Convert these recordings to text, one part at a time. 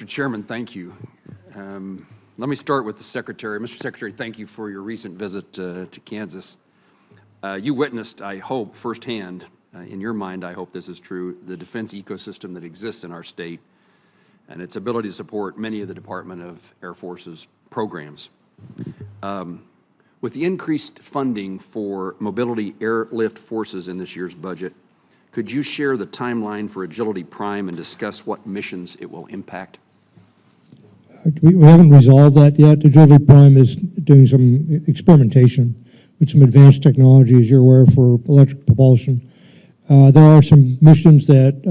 Mr. Chairman, thank you. Let me start with the Secretary. Mr. Secretary, thank you for your recent visit to Kansas. You witnessed, I hope, firsthand, in your mind, I hope this is true, the defense ecosystem that exists in our state and its ability to support many of the Department of Air Force's programs. With the increased funding for mobility airlift forces in this year's budget, could you share the timeline for Agility Prime and discuss what missions it will impact? We haven't resolved that yet. Agility Prime is doing some experimentation with some advanced technology, as you're aware, for electric propulsion. There are some missions that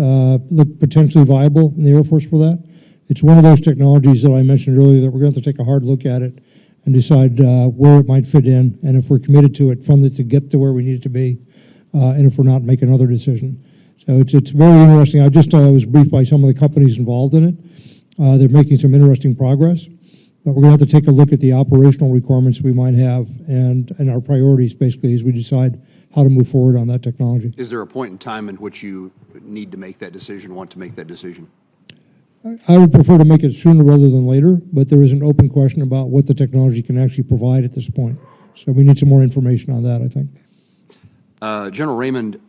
look potentially viable in the Air Force for that. It's one of those technologies that I mentioned earlier that we're going to have to take a hard look at it and decide where it might fit in, and if we're committed to it, fund it to get to where we need it to be, and if we're not, make another decision. So it's very interesting. I just was briefed by some of the companies involved in it. They're making some interesting progress, but we're going to have to take a look at the operational requirements we might have and our priorities, basically, as we decide how to move forward on that technology. Is there a point in time in which you need to make that decision, want to make that decision? I would prefer to make it sooner rather than later, but there is an open question about what the technology can actually provide at this point. So we need some more information on that, I think. General Raymond,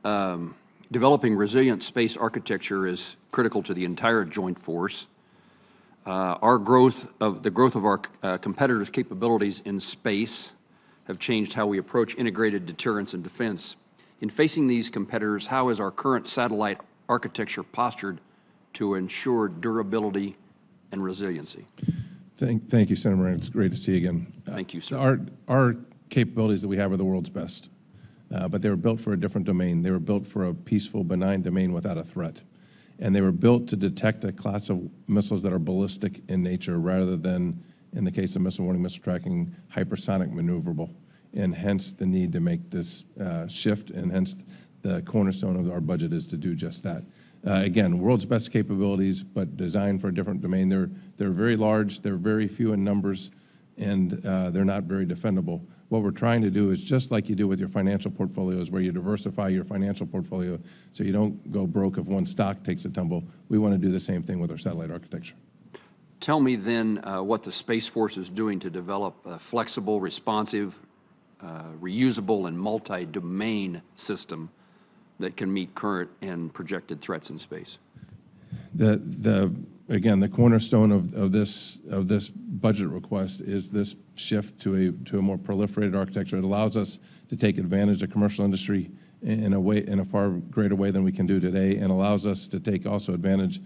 developing resilient space architecture is critical to the entire joint force. The growth of our competitors' capabilities in space have changed how we approach integrated deterrence and defense. In facing these competitors, how is our current satellite architecture postured to ensure durability and resiliency? Thank you, Senator Moran. It's great to see you again. Thank you, sir. Our capabilities that we have are the world's best, but they were built for a different domain. They were built for a peaceful, benign domain without a threat. And they were built to detect a class of missiles that are ballistic in nature rather than, in the case of missile warning, missile tracking, hypersonic maneuverable. And hence the need to make this shift, and hence the cornerstone of our budget is to do just that. Again, world's best capabilities, but designed for a different domain. They're very large, they're very few in numbers, and they're not very defendable. What we're trying to do is just like you do with your financial portfolios, where you diversify your financial portfolio so you don't go broke if one stock takes a tumble. We want to do the same thing with our satellite architecture. Tell me then what the Space Force is doing to develop a flexible, responsive, reusable, and multi-domain system that can meet current and projected threats in space. Again, the cornerstone of this budget request is this shift to a more proliferated architecture. It allows us to take advantage of commercial industry in a far greater way than we can do today, and allows us to take also advantage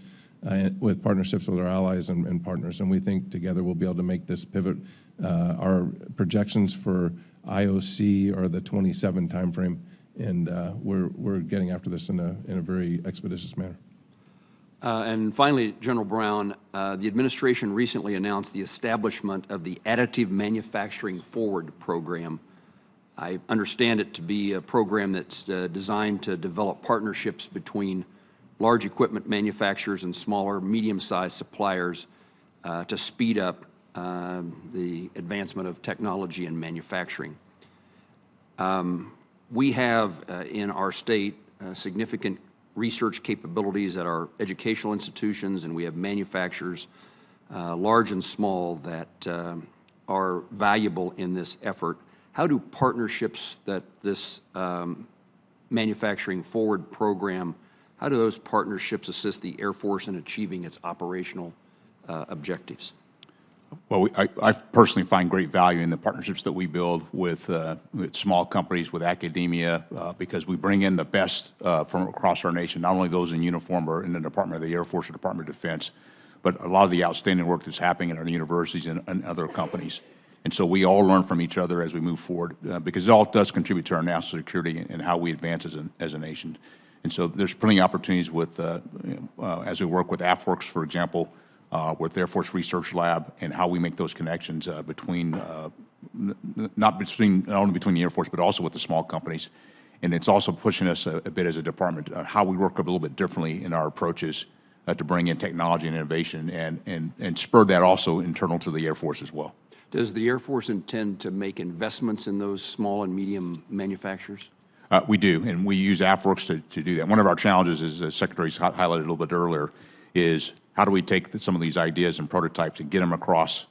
with partnerships with our allies and partners. And we think together we'll be able to make this pivot. Our projections for IOC are the 27 timeframe, and we're getting after this in a very expeditious manner. And finally, General Brown, the administration recently announced the establishment of the Additive Manufacturing Forward program. I understand it to be a program that's designed to develop partnerships between large equipment manufacturers and smaller, medium-sized suppliers to speed up the advancement of technology and manufacturing. We have in our state significant research capabilities at our educational institutions, and we have manufacturers, large and small, that are valuable in this effort. How do partnerships that this Manufacturing Forward program, how do those partnerships assist the Air Force in achieving its operational objectives? Well, I personally find great value in the partnerships that we build with small companies, with academia, because we bring in the best from across our nation, not only those in uniform or in the Department of the Air Force or Department of Defense, but a lot of the outstanding work that's happening in our universities and other companies. And so we all learn from each other as we move forward, because it all does contribute to our national security and how we advance as a nation. And so there's plenty of opportunities with, as we work with AFWERX, for example, with Air Force Research Lab, and how we make those connections between, not only between the Air Force, but also with the small companies. And it's also pushing us a bit as a department, how we work a little bit differently in our approaches to bring in technology and innovation, and spur that also internal to the Air Force as well. Does the Air Force intend to make investments in those small and medium manufacturers? We do, and we use AFWERX to do that. One of our challenges, as the Secretary's highlighted a little bit earlier, is how do we take some of these ideas and prototypes and get them across,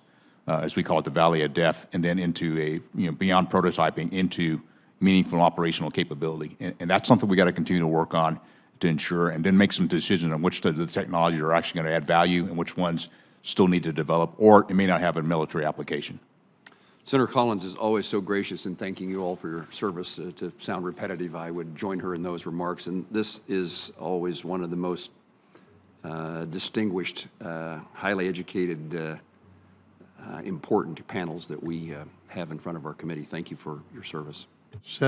as we call it, the valley of death, and then into beyond prototyping into meaningful operational capability. And that's something we got to continue to work on to ensure, and then make some decisions on which of the technologies are actually going to add value and which ones still need to develop, or it may not have a military application. Senator Collins is always so gracious in thanking you all for your service. To sound repetitive, I would join her in those remarks. And this is always one of the most distinguished, highly educated, important panels that we have in front of our committee. Thank you for your service.